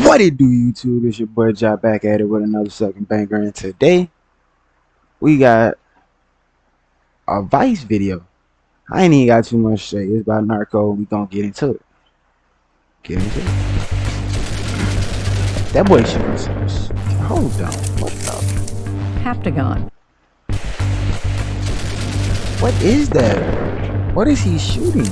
What it do, YouTube? It's your boy Job back at it with another sucking banger, and today we got a Vice video. I ain't even got too much to say. It's about narco. We gonna get into it. That boy shooting some. Hold on. What the? Heptagon. What is that? What is he shooting?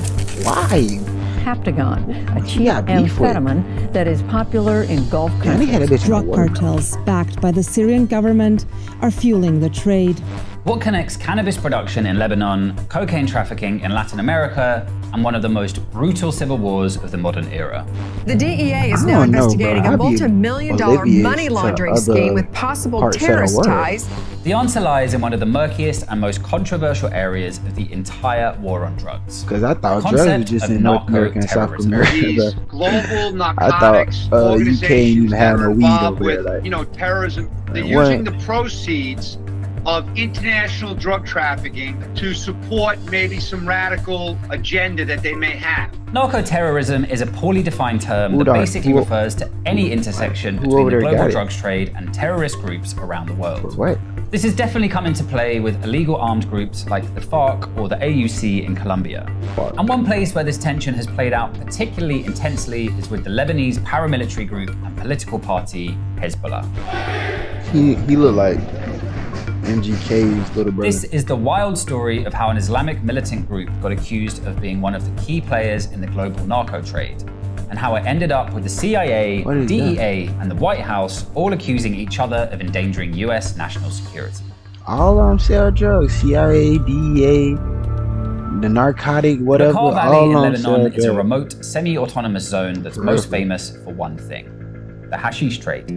Why? Heptagon, a cheap amphetamine that is popular in Gulf countries. Drug cartels backed by the Syrian government are fueling the trade. What connects cannabis production in Lebanon, cocaine trafficking in Latin America, and one of the most brutal civil wars of the modern era? The DEA is now investigating a multi-million-dollar money laundering scheme with possible terrorist ties. The answer lies in one of the murkiest and most controversial areas of the entire war on drugs. Because I thought drugs were just in North America and South America. Global narcotics you can't even have no weed over with, there. Like, terrorism. They're using the proceeds of international drug trafficking to support maybe some radical agenda that they may have. Narco-terrorism is a poorly defined term that basically refers to any intersection between the global drugs trade and terrorist groups around the world. This has definitely come into play with illegal armed groups like the FARC or the AUC in Colombia. And one place where this tension has played out particularly intensely is with the Lebanese paramilitary group and political party Hezbollah. He looked like MGK's little brother. This is the wild story of how an Islamic militant group got accused of being one of the key players in the global narco trade, and how it ended up with the CIA, DEA, and the White House all accusing each other of endangering US national security. All of them sell drugs. CIA, DEA, the narcotic, whatever. The Bekaa Valley in Lebanon is a remote, semi-autonomous zone that's most famous for one thing: the hashish trade.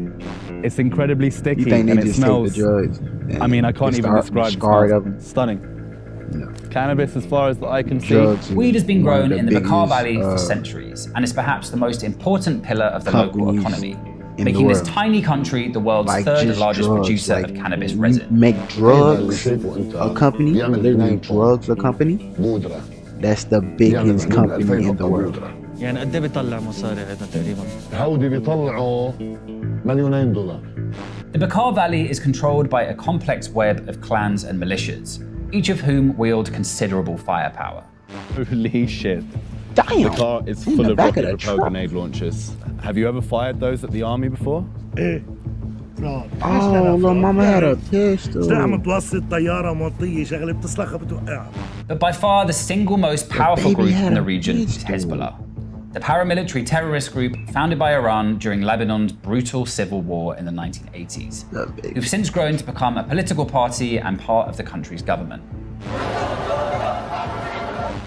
It's incredibly sticky and it smells. I mean, I can't even describe it. Stunning. No. Cannabis, as far as the eye can see. Weed has been grown in the Bekaa Valley for centuries, and is perhaps the most important pillar of the local economy, making this tiny country the world's third largest producer of cannabis resin. Make drugs a company? Make drugs a company? That's the biggest company in the world. يعني قد ايه بيطلع مصاري هذا تقريبا؟ هودي بيطلعوا $2 million. The Bekaa Valley is controlled by a complex web of clans and militias, each of whom wield considerable firepower. Holy shit. Damn! Bekaa is full of rocket-propelled grenade launchers. Have you ever fired those at the army before? Oh, little mama had a pistol. But by far the single most powerful group in the region is Hezbollah, the paramilitary terrorist group founded by Iran during Lebanon's brutal civil war in the 1980s, who've since grown to become a political party and part of the country's government.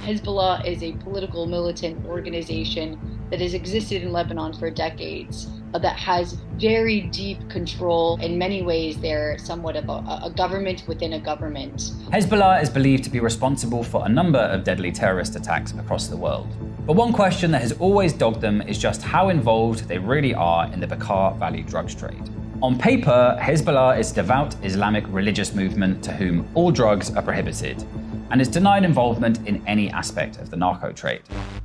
Hezbollah is a political militant organization that has existed in Lebanon for decades, that has very deep control. In many ways, they're somewhat of a government within a government. Hezbollah is believed to be responsible for a number of deadly terrorist attacks across the world. But one question that has always dogged them is just how involved they really are in the Bekaa Valley drugs trade. On paper, Hezbollah is a devout Islamic religious movement to whom all drugs are prohibited, and is denied involvement in any aspect of the narco trade.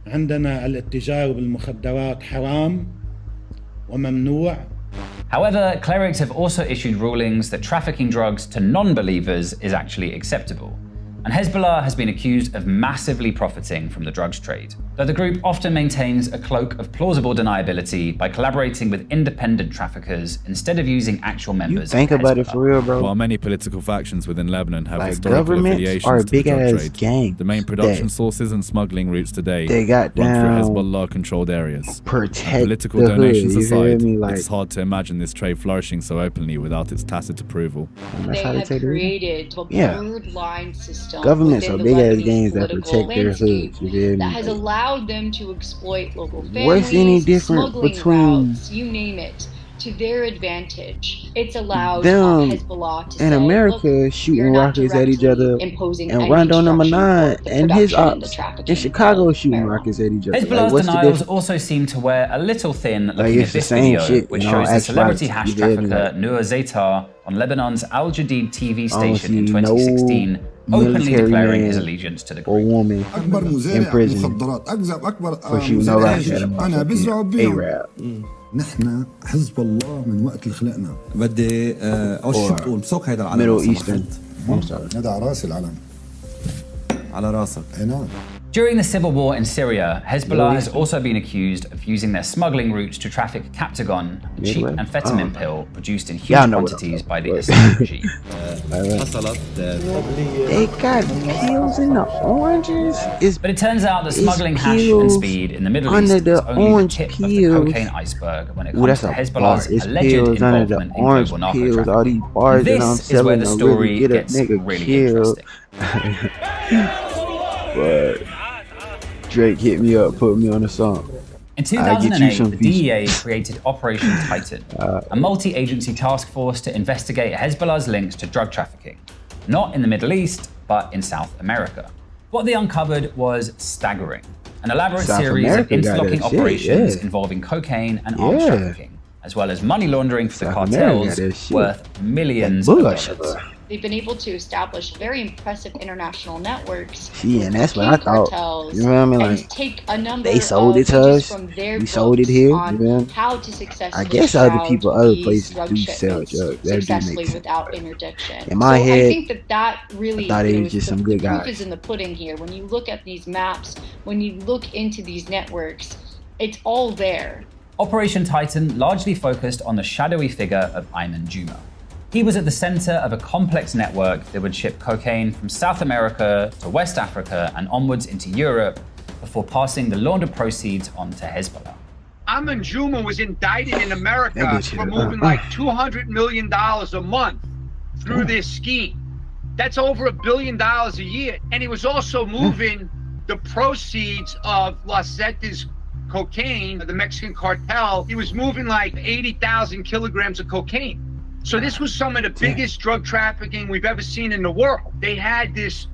عندنا الاتجار بالمخدرات حرام وممنوع. However, clerics have also issued rulings that trafficking drugs to non-believers is actually acceptable. And Hezbollah has been accused of massively profiting from the drugs trade, though the group often maintains a cloak of plausible deniability by collaborating with independent traffickers instead of using actual members. Think about it for real, bro. While many political factions within Lebanon have historical affiliations to the drug trade, the main production sources and smuggling routes today run through Hezbollah-controlled areas. Political donations aside, it's hard to imagine this trade flourishing so openly without its tacit approval. They have created a blurred line system governments are big ass gangs that protect their hoods. You feel me? That has allowed them to exploit local families. What's any different between routes, you name it, to their advantage? It's allowed them Hezbollah to in say, America shooting rockets at each other, and Rondo number 9 and his ops in Chicago shooting rockets at each other. Hezbollah's denials also seem to wear a little thin looking at this video, which shows the celebrity hash trafficker Noor Zaitar on Lebanon's Al Jadid TV station in 2016, openly declaring his allegiance to the group. Or woman in prison for shooting no rockets at a Arab. نحن حزب الله من وقت اللي خلقنا. بدي أشوف مسوق هيدا العلم. Middle Eastern. هذا على راسي العلم. على راسك. نعم. During the civil war in Syria, Hezbollah has also been accused of using their smuggling routes to traffic Captagon, a cheap amphetamine pill produced in huge quantities by the Assad regime. They got pills in the oranges. But it turns out that smuggling hash and speed in the Middle East is only the tip of the cocaine iceberg when it comes to Hezbollah's alleged involvement in global narco-trafficking. This is where the story gets really interesting. But Drake hit me up, put me on a song. In 2008, the DEA created Operation Titan, a multi-agency task force to investigate Hezbollah's links to drug trafficking, not in the Middle East, but in South America. What they uncovered was staggering, an elaborate series of interlocking operations involving cocaine and arms trafficking, as well as money laundering for the cartels worth millions of dollars. They've been able to establish very impressive international networks. And that's what I thought. You know what I mean? Like, take a number they sold it to us. We sold it here. You know? How to successfully I guess other people, other places do sell drugs. That do make sense. Without interdiction. In my head, I think that really I thought it was just some good guys. The proof is in the pudding here. When you look at these maps, when you look into these networks, it's all there. Operation Titan largely focused on the shadowy figure of Ayman Juma. He was at the center of a complex network that would ship cocaine from South America to West Africa and onwards into Europe before passing the laundered proceeds on to Hezbollah. Ayman Juma was indicted in America for moving like $200 million a month through this scheme. That's over $1 billion a year. And he was also moving the proceeds of Los Zetas cocaine, the Mexican cartel. He was moving like 80,000 kilograms of cocaine. So this was some of the biggest drug trafficking we've ever seen in the world. They had this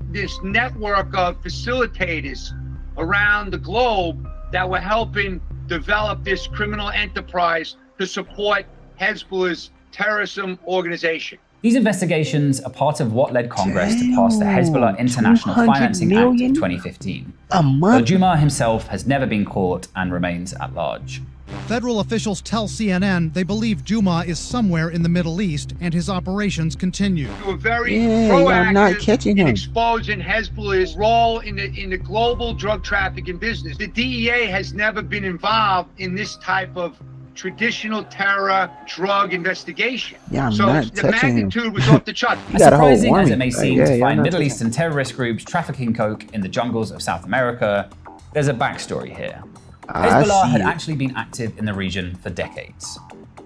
network of facilitators around the globe that were helping develop this criminal enterprise to support Hezbollah's terrorism organization. These investigations are part of what led Congress to pass the Hezbollah International Financing Act of 2015. Though Juma himself has never been caught and remains at large. Federal officials tell CNN they believe Juma is somewhere in the Middle East and his operations continue. They were very proactive in exposing Hezbollah's role in the global drug trafficking business. The DEA has never been involved in this type of traditional terror drug investigation. So the magnitude was off the chart. As surprising as it may seem to find Middle Eastern terrorist groups trafficking coke in the jungles of South America, there's a backstory here. Hezbollah had actually been active in the region for decades.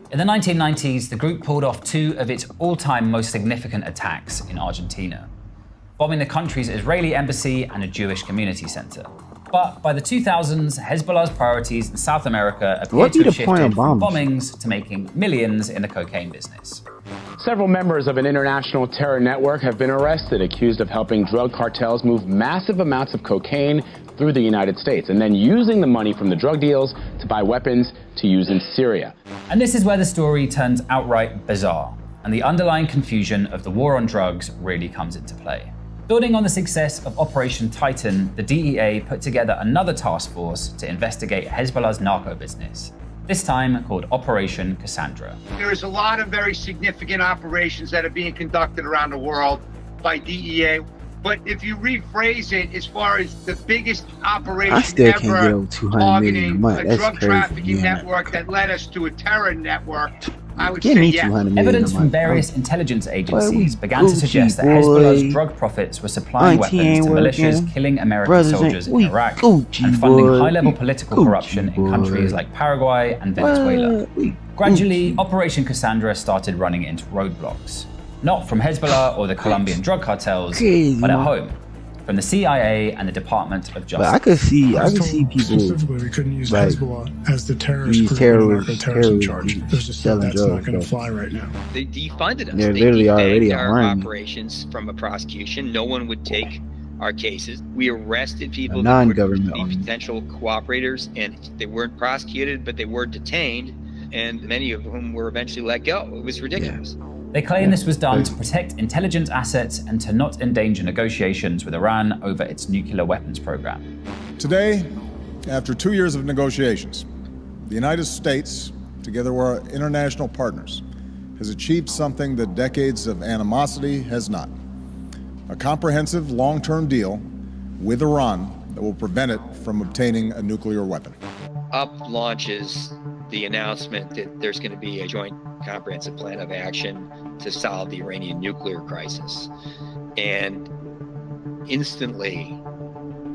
In the 1990s, the group pulled off two of its all-time most significant attacks in Argentina, bombing the country's Israeli embassy and a Jewish community center. But by the 2000s, Hezbollah's priorities in South America appeared to have shifted from bombings to making millions in the cocaine business. Several members of an international terror network have been arrested, accused of helping drug cartels move massive amounts of cocaine through the United States and then using the money from the drug deals to buy weapons to use in Syria. And this is where the story turns outright bizarre, and the underlying confusion of the war on drugs really comes into play. Building on the success of Operation Titan, the DEA put together another task force to investigate Hezbollah's narco business, this time called Operation Cassandra. There is a lot of very significant operations that are being conducted around the world by DEA. But if you rephrase it as far as the biggest operation ever targeting a drug trafficking network that led us to a terror network, I would say yes. Evidence from various intelligence agencies began to suggest that Hezbollah's drug profits were supplying weapons to militias killing American soldiers in Iraq and funding high-level political corruption in countries like Paraguay and Venezuela. Gradually, Operation Cassandra started running into roadblocks. Not from Hezbollah or the Colombian drug cartels, but at home, from the CIA and the Department of Justice. But I could see people specifically we couldn't use Hezbollah as the terrorist group in terrorism charge. There's just that's not going to fly right now. They defunded us. They're literally already our operations from a prosecution. No one would take our cases. We arrested people that were the potential cooperators, and they weren't prosecuted, but they were detained, and many of whom were eventually let go. It was ridiculous. They claim this was done to protect intelligence assets and to not endanger negotiations with Iran over its nuclear weapons program. Today, after 2 years of negotiations, the United States, together with our international partners, has achieved something that decades of animosity has not. A comprehensive long-term deal with Iran that will prevent it from obtaining a nuclear weapon. UP launches the announcement that there's going to be a joint comprehensive plan of action to solve the Iranian nuclear crisis. And instantly,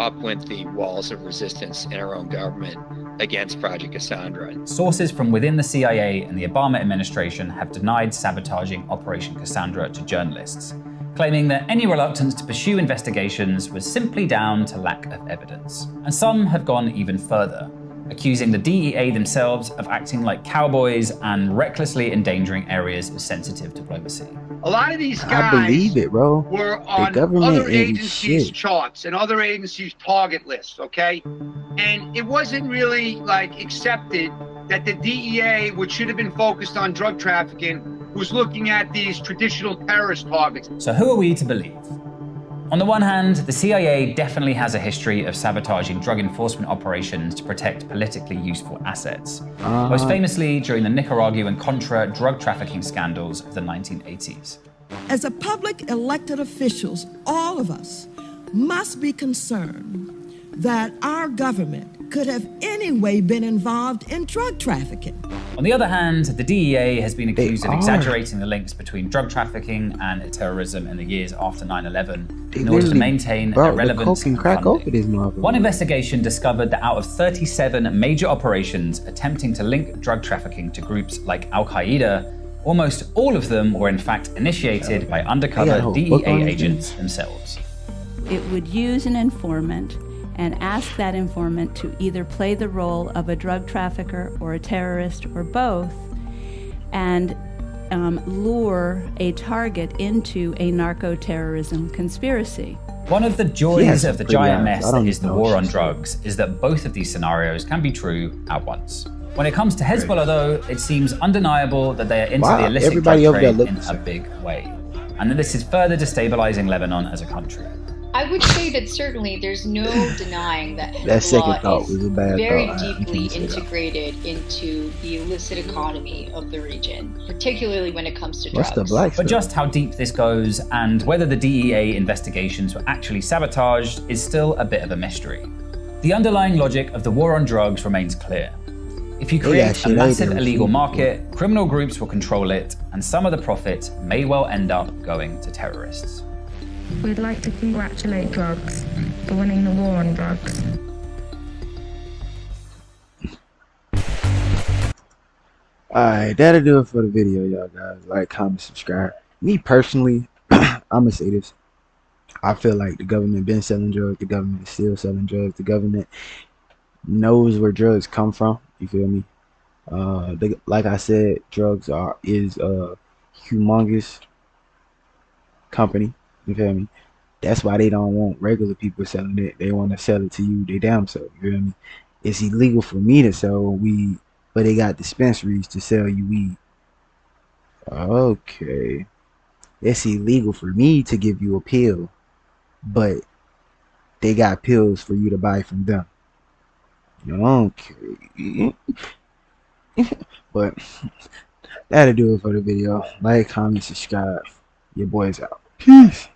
up went the walls of resistance in our own government against Project Cassandra. Sources from within the CIA and the Obama administration have denied sabotaging Operation Cassandra to journalists, claiming that any reluctance to pursue investigations was simply down to lack of evidence. And some have gone even further, accusing the DEA themselves of acting like cowboys and recklessly endangering areas of sensitive diplomacy. A lot of these guys were on other agencies' charts and other agencies' target lists, okay? And it wasn't really like accepted that the DEA, which should have been focused on drug trafficking, was looking at these traditional terrorist targets. So who are we to believe? On the one hand, the CIA definitely has a history of sabotaging drug enforcement operations to protect politically useful assets, most famously during the Nicaraguan Contra drug trafficking scandals of the 1980s. As a public elected officials, all of us must be concerned that our government could have anyway been involved in drug trafficking. On the other hand, the DEA has been accused of exaggerating the links between drug trafficking and terrorism in the years after 9/11 in order to maintain their relevance and funding. One investigation discovered that out of 37 major operations attempting to link drug trafficking to groups like Al-Qaeda, almost all of them were in fact initiated by undercover DEA agents themselves. It would use an informant and ask that informant to either play the role of a drug trafficker or a terrorist or both, and lure a target into a narco-terrorism conspiracy. One of the joys of the giant mess that is the war on drugs is that both of these scenarios can be true at once. When it comes to Hezbollah, though, it seems undeniable that they are into the illicit drug trade in a big way, and that this is further destabilizing Lebanon as a country. I would say that certainly there's no denying that Hezbollah is very deeply integrated into the illicit economy of the region, particularly when it comes to drugs. But just how deep this goes and whether the DEA investigations were actually sabotaged is still a bit of a mystery. The underlying logic of the war on drugs remains clear. If you create a massive illegal market, criminal groups will control it, and some of the profit may well end up going to terrorists. We'd like to congratulate drugs for winning the war on drugs. Alright, that'll do it for the video, y'all guys. Like, comment, subscribe. Me personally, I'ma say this. I feel like the government been selling drugs, the government is still selling drugs, the government knows where drugs come from. You feel me? Like I said, drugs is a humongous company. You feel me? That's why they don't want regular people selling it. They want to sell it to you, they damn self. You feel me? It's illegal for me to sell weed, but they got dispensaries to sell you weed. Okay. It's illegal for me to give you a pill, but they got pills for you to buy from them. Okay. But that'll do it for the video. Like, comment, subscribe. Your boy's out. Peace.